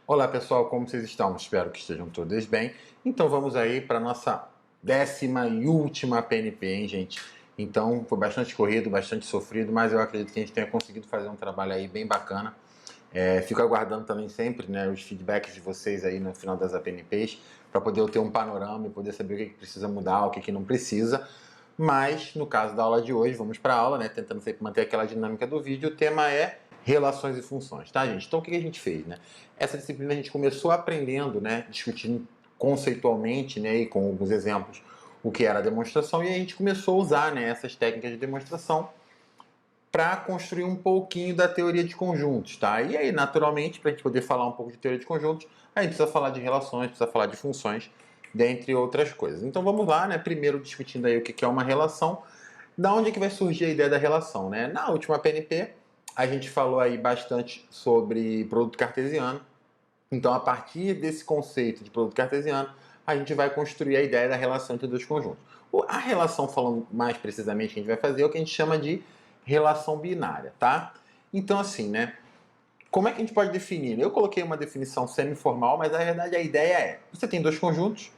Olá pessoal, como vocês estão? Espero que estejam todos bem. Então vamos aí para a nossa 10ª e última PNP, hein, gente? Então foi bastante corrido, bastante sofrido, mas eu acredito que a gente tenha conseguido fazer um trabalho aí bem bacana. Fico aguardando também sempre, né, os feedbacks de vocês aí no final das APNPs, para poder eu ter um panorama e poder saber o que precisa mudar, o que não precisa. Mas no caso da aula de hoje, vamos para a aula, né, tentando sempre manter aquela dinâmica do vídeo. O tema é relações e funções, tá, gente? Então o que a gente fez, né? Essa disciplina a gente começou aprendendo, né, discutindo conceitualmente, né, e com alguns exemplos, o que era a demonstração, e a gente começou a usar, né, essas técnicas de demonstração para construir um pouquinho da teoria de conjuntos, tá? E aí, naturalmente, para a gente poder falar um pouco de teoria de conjuntos, a gente precisa falar de relações, precisa falar de funções, dentre outras coisas. Então vamos lá, né? Primeiro discutindo aí o que é uma relação. Da onde é que vai surgir a ideia da relação, né? Na última PNP, a gente falou aí bastante sobre produto cartesiano. Então, a partir desse conceito de produto cartesiano, a gente vai construir a ideia da relação entre dois conjuntos. A relação, falando mais precisamente, que a gente vai fazer é o que a gente chama de relação binária, tá? Então, assim, né? Como é que a gente pode definir? Eu coloquei uma definição semi-formal, mas na verdade a ideia é: você tem dois conjuntos,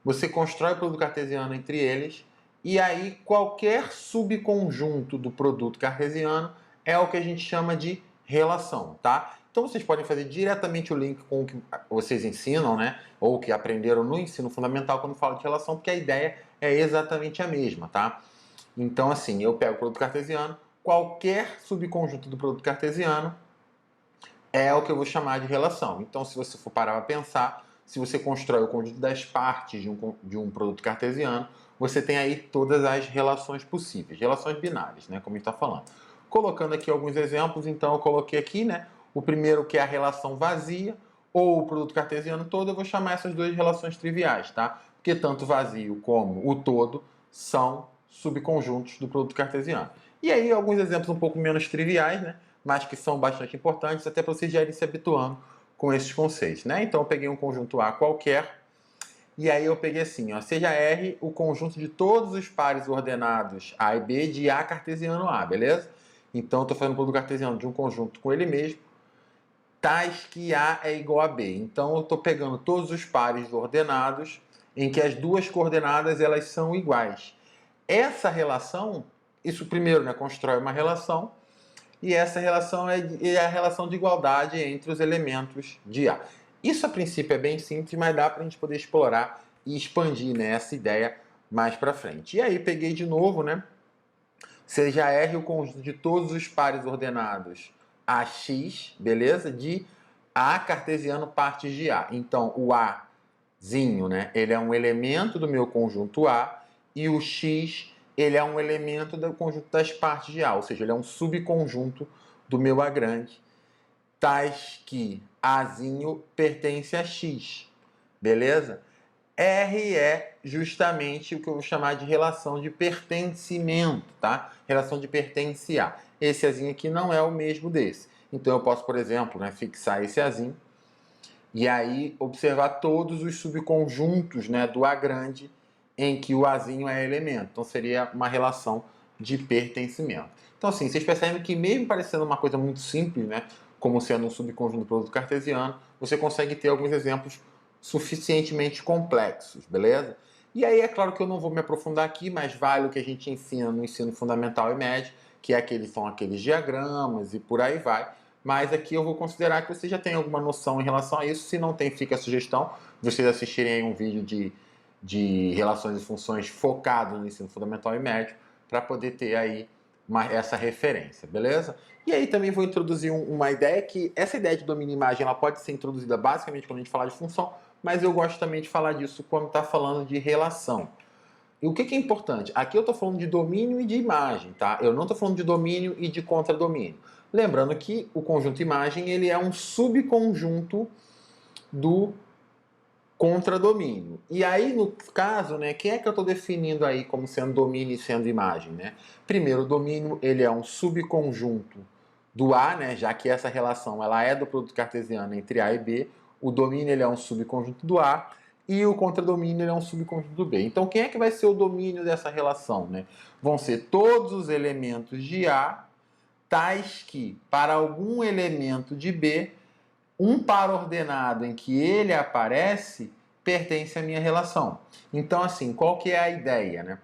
você constrói o produto cartesiano entre eles, e aí qualquer subconjunto do produto cartesiano é o que a gente chama de relação, tá? Então vocês podem fazer diretamente o link com o que vocês ensinam, né? Ou que aprenderam no ensino fundamental quando falo de relação, porque a ideia é exatamente a mesma, tá? Então, assim, eu pego o produto cartesiano, qualquer subconjunto do produto cartesiano é o que eu vou chamar de relação. Então, se você for parar para pensar, se você constrói o conjunto das partes de um produto cartesiano, você tem aí todas as relações possíveis, relações binárias, né, como a gente está falando. Colocando aqui alguns exemplos, então eu coloquei aqui, né, o primeiro que é a relação vazia, ou o produto cartesiano todo, eu vou chamar essas duas relações triviais, tá? Porque tanto vazio como o todo são subconjuntos do produto cartesiano. E aí alguns exemplos um pouco menos triviais, né? Mas que são bastante importantes, até para vocês já irem se habituando com esses conceitos, né? Então eu peguei um conjunto A qualquer, e aí eu peguei assim, ó, seja R o conjunto de todos os pares ordenados A e B de A cartesiano A, beleza? Então eu estou fazendo o produto cartesiano de um conjunto com ele mesmo, tais que A é igual a B. Então eu estou pegando todos os pares ordenados em que as duas coordenadas elas são iguais. Essa relação, isso primeiro, né, constrói uma relação, e essa relação é a relação de igualdade entre os elementos de A. Isso a princípio é bem simples, mas dá para a gente poder explorar e expandir, né, essa ideia mais para frente. E aí peguei de novo, né, seja R o conjunto de todos os pares ordenados AX, beleza? De A cartesiano partes de A. Então o Azinho, né, ele é um elemento do meu conjunto A, e o X ele é um elemento do conjunto das partes de A, ou seja, ele é um subconjunto do meu A grande, tais que Azinho pertence a X, beleza? R é justamente o que eu vou chamar de relação de pertencimento, tá? Relação de pertence a. Esse Azinho aqui não é o mesmo desse. Então eu posso, por exemplo, né, fixar esse Azinho e aí observar todos os subconjuntos, né, do A grande em que o Azinho é elemento. Então seria uma relação de pertencimento. Então assim, vocês percebem que mesmo parecendo uma coisa muito simples, né, como sendo um subconjunto do produto cartesiano, você consegue ter alguns exemplos suficientemente complexos, beleza? E aí é claro que eu não vou me aprofundar aqui, mas vale o que a gente ensina no ensino fundamental e médio, que é são aqueles diagramas e por aí vai. Mas aqui eu vou considerar que você já tem alguma noção em relação a isso. Se não tem, fica a sugestão de vocês assistirem aí um vídeo de relações e funções focado no ensino fundamental e médio, para poder ter aí essa referência, beleza? E aí também vou introduzir uma ideia que, essa ideia de domínio e imagem, ela pode ser introduzida basicamente quando a gente falar de função, mas eu gosto também de falar disso quando está falando de relação. E o que é importante? Aqui eu estou falando de domínio e de imagem, tá? Eu não estou falando de domínio e de contradomínio. Lembrando que o conjunto imagem ele é um subconjunto do contradomínio. E aí, no caso, né, quem é que eu estou definindo aí como sendo domínio e sendo imagem, né? Primeiro, o domínio ele é um subconjunto do A, né, já que essa relação ela é do produto cartesiano entre A e B. O domínio ele é um subconjunto do A e o contradomínio ele é um subconjunto do B. Então, quem é que vai ser o domínio dessa relação, né? Vão ser todos os elementos de A, tais que, para algum elemento de B, um par ordenado em que ele aparece pertence à minha relação. Então, assim, qual que é a ideia, né?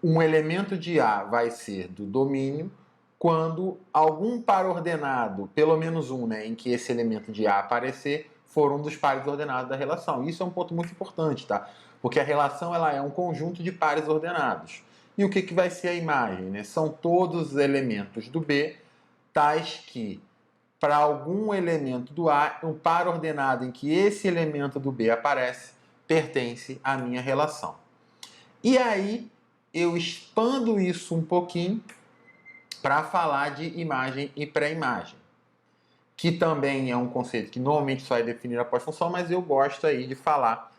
Um elemento de A vai ser do domínio quando algum par ordenado, pelo menos um, né, em que esse elemento de A aparecer, for um dos pares ordenados da relação. Isso é um ponto muito importante, tá? Porque a relação ela é um conjunto de pares ordenados. E o que vai ser a imagem, né? São todos os elementos do B, tais que, para algum elemento do A, um par ordenado em que esse elemento do B aparece, pertence à minha relação. E aí, eu expando isso um pouquinho para falar de imagem e pré-imagem, que também é um conceito que normalmente só é definido após função, mas eu gosto aí de falar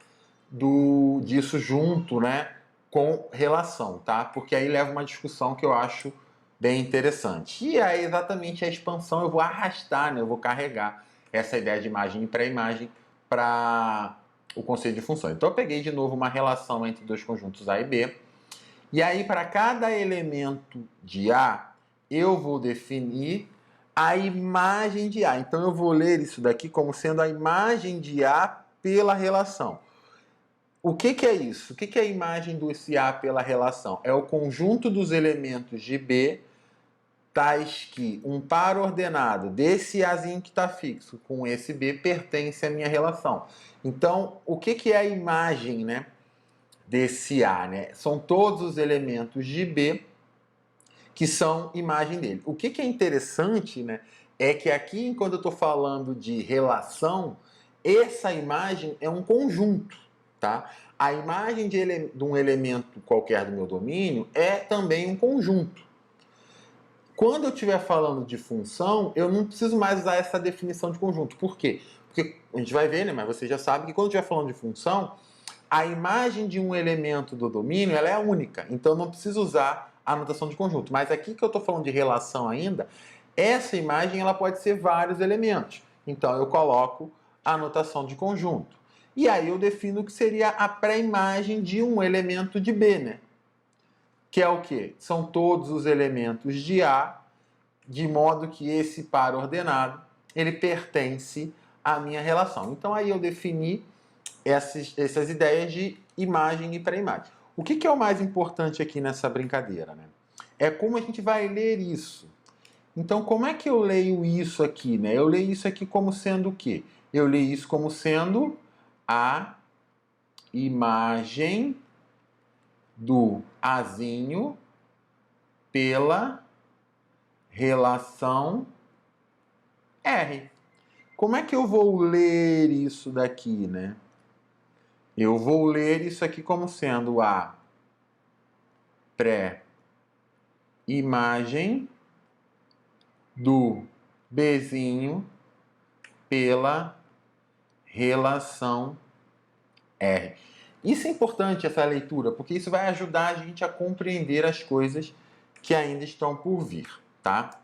disso junto, né, com relação, tá? Porque aí leva uma discussão que eu acho bem interessante. E aí, exatamente a expansão, eu vou arrastar, né, eu vou carregar essa ideia de imagem e pré-imagem para o conceito de função. Então, eu peguei de novo uma relação entre dois conjuntos A e B. E aí, para cada elemento de A, eu vou definir a imagem de A. Então, eu vou ler isso daqui como sendo a imagem de A pela relação. O que é isso? O que é a imagem desse A pela relação? É o conjunto dos elementos de B, tais que um par ordenado desse Azinho que está fixo com esse B pertence à minha relação. Então, o que é a imagem, né, desse A, né? São todos os elementos de B que são imagem dele. O que é interessante, né, é que aqui, quando eu estou falando de relação, essa imagem é um conjunto, tá? A imagem de um elemento qualquer do meu domínio é também um conjunto. Quando eu estiver falando de função, eu não preciso mais usar essa definição de conjunto. Por quê? Porque a gente vai ver, né, mas você já sabe que quando eu estiver falando de função, a imagem de um elemento do domínio ela é única, então eu não preciso usar a notação de conjunto. Mas aqui que eu estou falando de relação ainda, essa imagem ela pode ser vários elementos. Então eu coloco a notação de conjunto. E aí eu defino o que seria a pré-imagem de um elemento de B, né? Que é o quê? São todos os elementos de A, de modo que esse par ordenado ele pertence à minha relação. Então aí eu defini essas ideias de imagem e pré-imagem. O que é o mais importante aqui nessa brincadeira, né? É como a gente vai ler isso. Então, como é que eu leio isso aqui, né? Eu leio isso aqui como sendo o quê? Eu leio isso como sendo a imagem do Azinho pela relação R. Como é que eu vou ler isso daqui, né? Eu vou ler isso aqui como sendo a pré-imagem do Bzinho pela relação R. Isso é importante, essa leitura, porque isso vai ajudar a gente a compreender as coisas que ainda estão por vir, tá?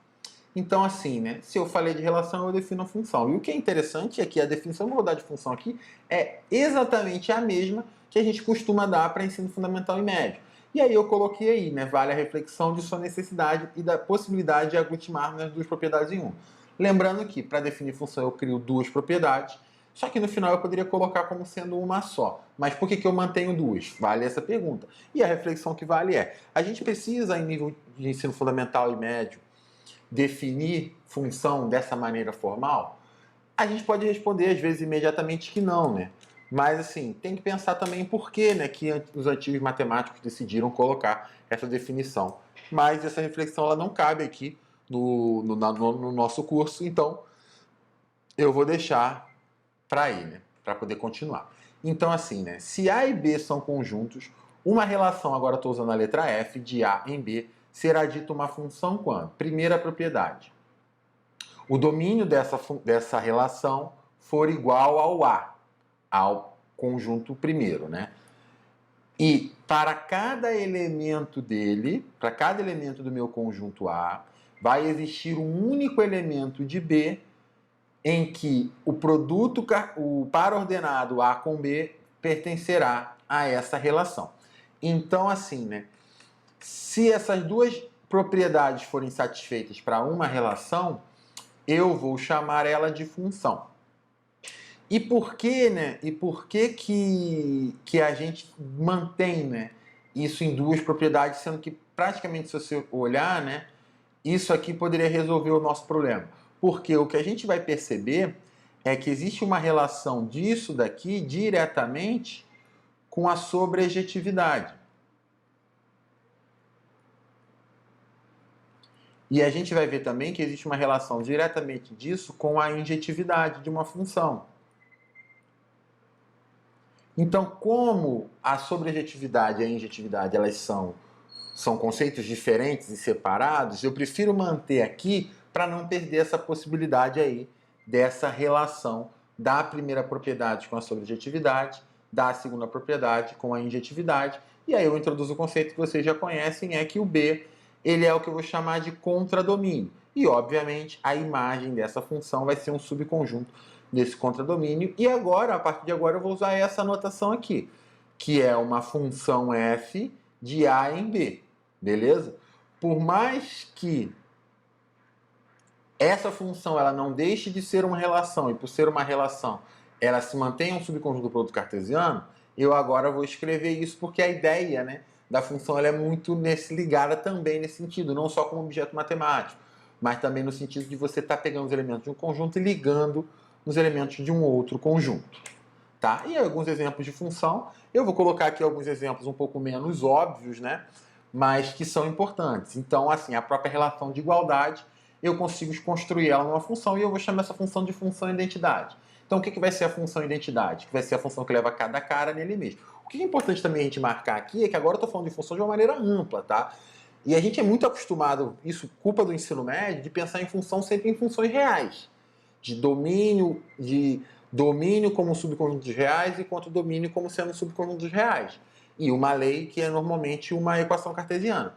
Então, assim, né? Se eu falei de relação, eu defino a função. E o que é interessante é que a definição que eu vou dar de função aqui é exatamente a mesma que a gente costuma dar para ensino fundamental e médio. E aí eu coloquei aí, né? Vale a reflexão de sua necessidade e da possibilidade de aglutimarmos as duas propriedades em uma. Lembrando que, para definir função, eu crio duas propriedades, só que no final eu poderia colocar como sendo uma só. Mas por que eu mantenho duas? Vale essa pergunta. E a reflexão que vale é, a gente precisa, em nível de ensino fundamental e médio, definir função dessa maneira formal? A gente pode responder, às vezes, imediatamente que não, né? Mas, assim, tem que pensar também por que, né, que os antigos matemáticos decidiram colocar essa definição. Mas essa reflexão ela não cabe aqui no nosso curso, então eu vou deixar para aí, né, para poder continuar. Então, assim, né, se A e B são conjuntos, uma relação, agora estou usando a letra F, de A em B, será dita uma função quando? Primeira propriedade. O domínio dessa relação for igual ao conjunto primeiro, né? E para cada elemento dele, para cada elemento do meu conjunto A, vai existir um único elemento de B em que o par ordenado A com B pertencerá a essa relação. Então, assim, né? Se essas duas propriedades forem satisfeitas para uma relação, eu vou chamar ela de função. E por que, né? E por que a gente mantém, né, isso em duas propriedades, sendo que praticamente, se você olhar, né, isso aqui poderia resolver o nosso problema? Porque o que a gente vai perceber é que existe uma relação disso daqui diretamente com a sobrejetividade. E a gente vai ver também que existe uma relação diretamente disso com a injetividade de uma função. Então, como a sobrejetividade e a injetividade elas são conceitos diferentes e separados, eu prefiro manter aqui para não perder essa possibilidade aí dessa relação da primeira propriedade com a sobrejetividade, da segunda propriedade com a injetividade. E aí eu introduzo o conceito que vocês já conhecem, é que o B ele é o que eu vou chamar de contradomínio. E, obviamente, a imagem dessa função vai ser um subconjunto desse contradomínio. E agora, a partir de agora, eu vou usar essa notação aqui, que é uma função f de A em B. Beleza? Por mais que essa função ela não deixe de ser uma relação, e por ser uma relação ela se mantenha um subconjunto do produto cartesiano, eu agora vou escrever isso porque a ideia, né, da função ela é muito ligada também nesse sentido, não só como objeto matemático, mas também no sentido de você estar pegando os elementos de um conjunto e ligando os elementos de um outro conjunto. Tá? E alguns exemplos de função, eu vou colocar aqui alguns exemplos um pouco menos óbvios, né, mas que são importantes. Então, assim, a própria relação de igualdade, eu consigo construir ela numa função e eu vou chamar essa função de função identidade. Então, o que vai ser a função identidade? Que vai ser a função que leva cada cara nele mesmo. O que é importante também a gente marcar aqui é que agora eu estou falando de função de uma maneira ampla, tá? E a gente é muito acostumado, isso culpa do ensino médio, de pensar em função sempre em funções reais. De domínio como subconjuntos reais e quanto domínio como sendo subconjuntos reais. E uma lei que é normalmente uma equação cartesiana.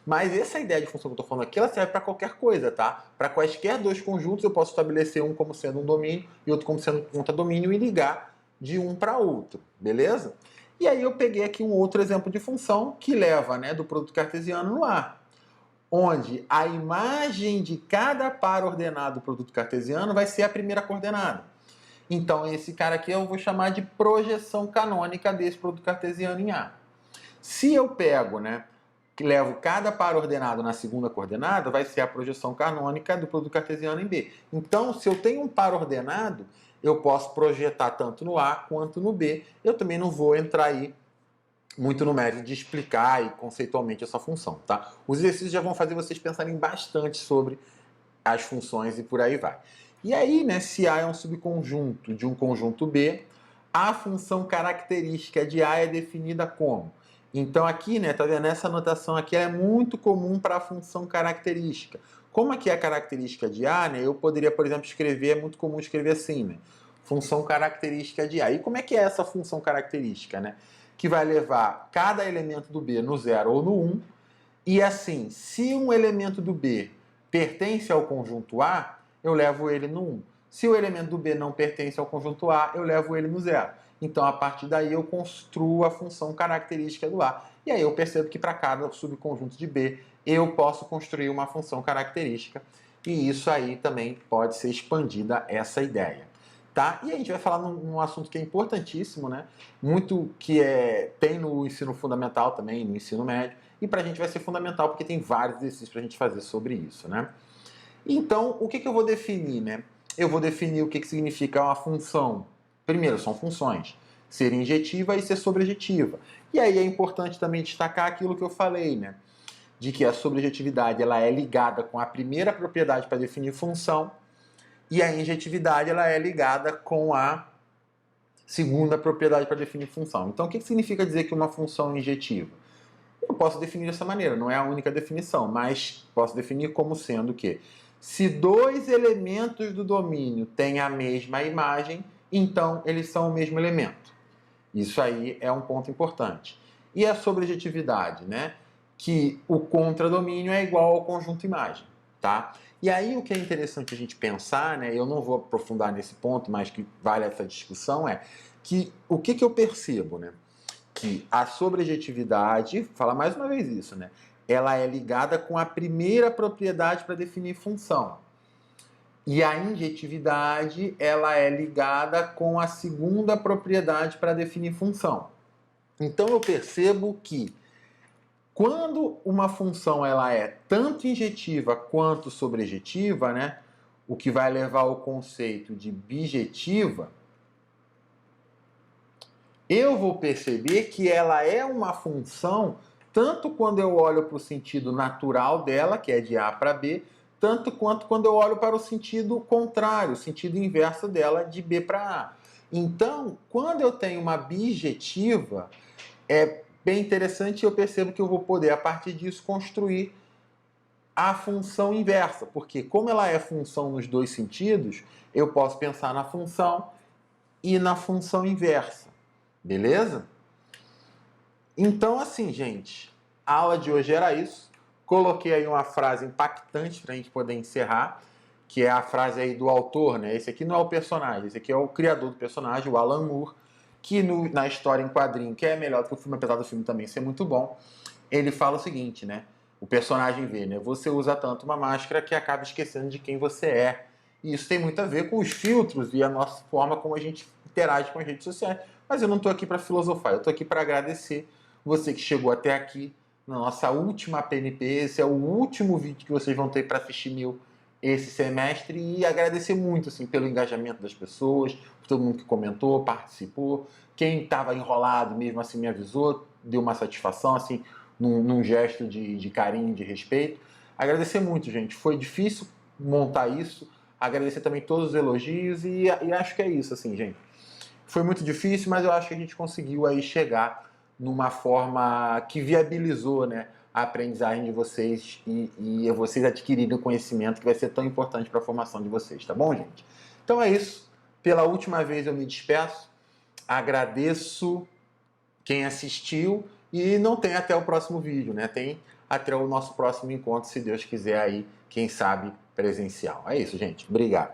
Mas essa ideia de função que eu estou falando aqui, ela serve para qualquer coisa, tá? Para quaisquer dois conjuntos, eu posso estabelecer um como sendo um domínio e outro como sendo um contradomínio e ligar de um para outro, beleza? E aí eu peguei aqui um outro exemplo de função que leva, né, do produto cartesiano no A, onde a imagem de cada par ordenado do produto cartesiano vai ser a primeira coordenada. Então, esse cara aqui eu vou chamar de projeção canônica desse produto cartesiano em A. Se eu pego, né, que levo cada par ordenado na segunda coordenada, vai ser a projeção canônica do produto cartesiano em B. Então, se eu tenho um par ordenado, eu posso projetar tanto no A quanto no B. Eu também não vou entrar aí muito no mérito de explicar e conceitualmente essa função, tá? Os exercícios já vão fazer vocês pensarem bastante sobre as funções e por aí vai. E aí, né, se A é um subconjunto de um conjunto B, a função característica de A é definida como? Então aqui, né, tá vendo? Essa notação aqui é muito comum para a função característica. Como aqui é a característica de A, né, eu poderia, por exemplo, escrever, é muito comum escrever assim, né? Função característica de A. E como é que é essa função característica, né? Que vai levar cada elemento do B no 0 ou no 1. E assim, se um elemento do B pertence ao conjunto A, eu levo ele no 1. Se o elemento do B não pertence ao conjunto A, eu levo ele no 0. Então, a partir daí, eu construo a função característica do A. E aí eu percebo que para cada subconjunto de B, eu posso construir uma função característica. E isso aí também pode ser expandida, essa ideia. Tá? E a gente vai falar num assunto que é importantíssimo, né? Muito que tem no ensino fundamental também, no ensino médio. E para a gente vai ser fundamental, porque tem vários exercícios para a gente fazer sobre isso, né? Então, o que eu vou definir, né? Eu vou definir o que significa uma função. Primeiro, são funções. Ser injetiva e ser sobrejetiva. E aí é importante também destacar aquilo que eu falei, né? De que a sobrejetividade ela é ligada com a primeira propriedade para definir função e a injetividade ela é ligada com a segunda propriedade para definir função. Então, o que significa dizer que uma função é injetiva? Eu posso definir dessa maneira, não é a única definição, mas posso definir como sendo que se dois elementos do domínio têm a mesma imagem, então eles são o mesmo elemento. Isso aí é um ponto importante. E a sobrejetividade, né? Que o contradomínio é igual ao conjunto imagem, tá? E aí o que é interessante a gente pensar, né? Eu não vou aprofundar nesse ponto, mas que vale essa discussão é que o que eu percebo, né? Que a sobrejetividade, fala mais uma vez isso, né? Ela é ligada com a primeira propriedade para definir função. E a injetividade, ela é ligada com a segunda propriedade para definir função. Então eu percebo que quando uma função ela é tanto injetiva quanto sobrejetiva, né, o que vai levar ao conceito de bijetiva, eu vou perceber que ela é uma função tanto quando eu olho para o sentido natural dela, que é de A para B, tanto quanto quando eu olho para o sentido contrário, o sentido inverso dela, de B para A. Então, quando eu tenho uma bijetiva, é bem interessante e eu percebo que eu vou poder, a partir disso, construir a função inversa, porque como ela é função nos dois sentidos, eu posso pensar na função e na função inversa, beleza? Então, assim, gente, a aula de hoje era isso. Coloquei aí uma frase impactante para a gente poder encerrar, que é a frase aí do autor, né? Esse aqui não é o personagem, esse aqui é o criador do personagem, o Alan Moore, que na história em quadrinho, que é melhor do que o filme, apesar do filme também ser muito bom, ele fala o seguinte, né? O personagem vê, né? Você usa tanto uma máscara que acaba esquecendo de quem você é. E isso tem muito a ver com os filtros e a nossa forma como a gente interage com as redes sociais. Mas eu não estou aqui para filosofar, eu estou aqui para agradecer você que chegou até aqui na nossa última PNP. Esse é o último vídeo que vocês vão ter para assistir meu esse semestre e agradecer muito assim, pelo engajamento das pessoas, por todo mundo que comentou, participou. Quem estava enrolado mesmo assim me avisou, deu uma satisfação, assim, num gesto de carinho, de respeito. Agradecer muito, gente. Foi difícil montar isso. Agradecer também todos os elogios e acho que é isso, assim, gente. Foi muito difícil, mas eu acho que a gente conseguiu aí chegar numa forma que viabilizou, né, a aprendizagem de vocês e vocês adquirirem o conhecimento que vai ser tão importante para a formação de vocês, tá bom, gente? Então é isso. Pela última vez eu me despeço. Agradeço quem assistiu e não tem até o próximo vídeo, né? Tem até o nosso próximo encontro, se Deus quiser aí, quem sabe presencial. É isso, gente. Obrigado.